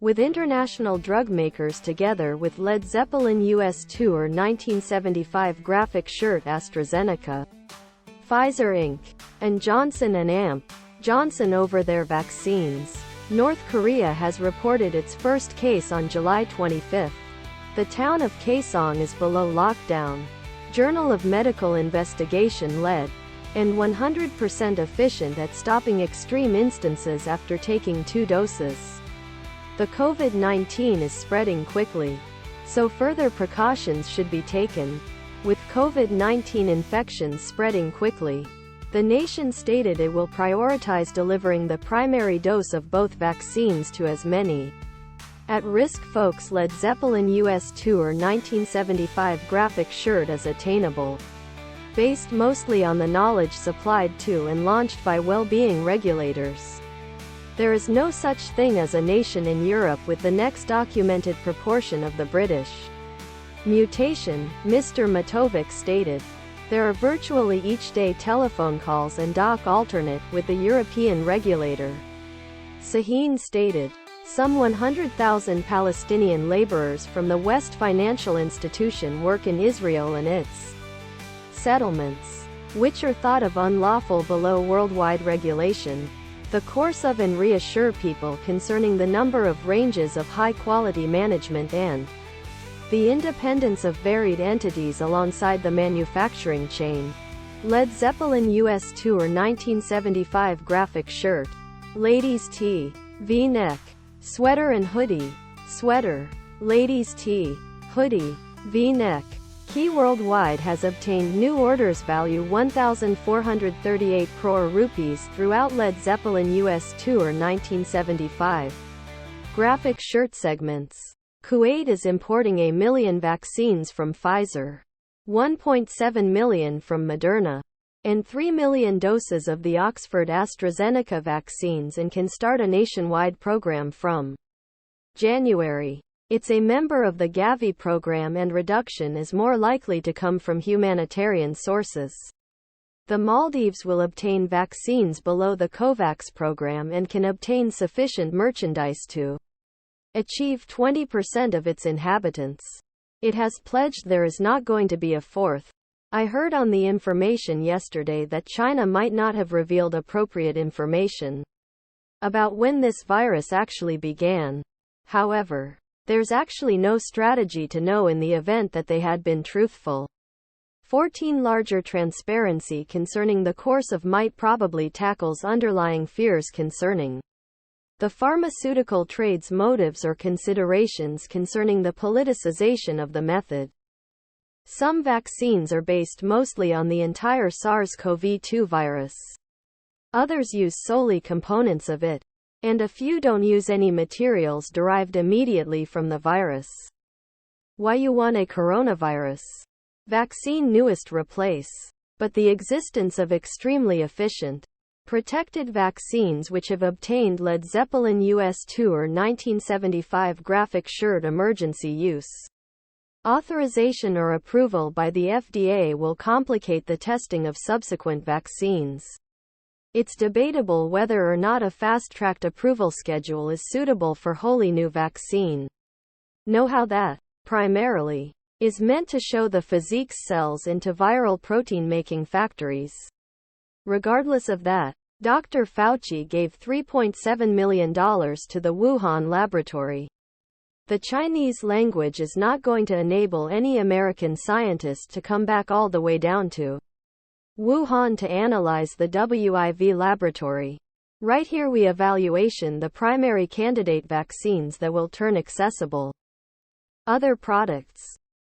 with international drug makers together with Led Zeppelin US Tour 1975 graphic shirt AstraZeneca, Pfizer Inc., and Johnson & Johnson over their vaccines. North Korea has reported its first case on July 25. The town of Kaesong is below lockdown. Journal of Medical Investigation Led, and 100% efficient at stopping extreme instances after taking 2 doses. The COVID-19 is spreading quickly, so further precautions should be taken. With COVID-19 infections spreading quickly, the nation stated it will prioritize delivering the primary dose of both vaccines to as many at-risk folks. Led Zeppelin US Tour 1975 graphic shirt is attainable, based mostly on the knowledge supplied to and launched by well-being regulators. There is no such thing as a nation in Europe with the next documented proportion of the British mutation, Mr. Matovic stated. There are virtually each day telephone calls and doc alternate with the European regulator. Sahin stated. Some 100,000 Palestinian laborers from the West Financial Institution work in Israel and its settlements, which are thought of unlawful below worldwide regulation. The course of and reassure people concerning the number of ranges of high-quality management and the independence of varied entities alongside the manufacturing chain. Led Zeppelin US Tour 1975 graphic shirt. Ladies tee, V-neck, sweater and hoodie. Sweater, ladies tee, hoodie, V-neck. Key Worldwide has obtained new orders value 1,438 crore rupees throughout Led Zeppelin US Tour 1975 graphic shirt segments. Kuwait is importing 1 million vaccines from Pfizer, 1.7 million from Moderna, and 3 million doses of the Oxford AstraZeneca vaccines, and can start a nationwide program from January. It's a member of the Gavi program, and reduction is more likely to come from humanitarian sources. The Maldives will obtain vaccines below the COVAX program and can obtain sufficient merchandise to achieve 20% of its inhabitants. It has pledged there is not going to be a fourth. I heard on the information yesterday that China might not have revealed appropriate information about when this virus actually began. However, there's actually no strategy to know in the event that they had been truthful. 14 Larger transparency concerning the course of might probably tackles underlying fears concerning the pharmaceutical trade's motives or considerations concerning the politicization of the method. Some vaccines are based mostly on the entire SARS-CoV-2 virus. Others use solely components of it, and a few don't use any materials derived immediately from the virus. Why you want a coronavirus vaccine newest replace, but the existence of extremely efficient, protected vaccines which have obtained Led Zeppelin US Tour 1975 graphic shirt emergency use authorization or approval by the FDA will complicate the testing of subsequent vaccines. It's debatable whether or not a fast-tracked approval schedule is suitable for wholly new vaccine. Know how that, primarily, is meant to show the physics cells into viral protein-making factories. Regardless of that, Dr. Fauci gave $3.7 million to the Wuhan laboratory. The Chinese language is not going to enable any American scientist to come back all the way down to Wuhan to analyze the WIV laboratory. Right here we evaluation the primary candidate vaccines that will turn accessible. Other products.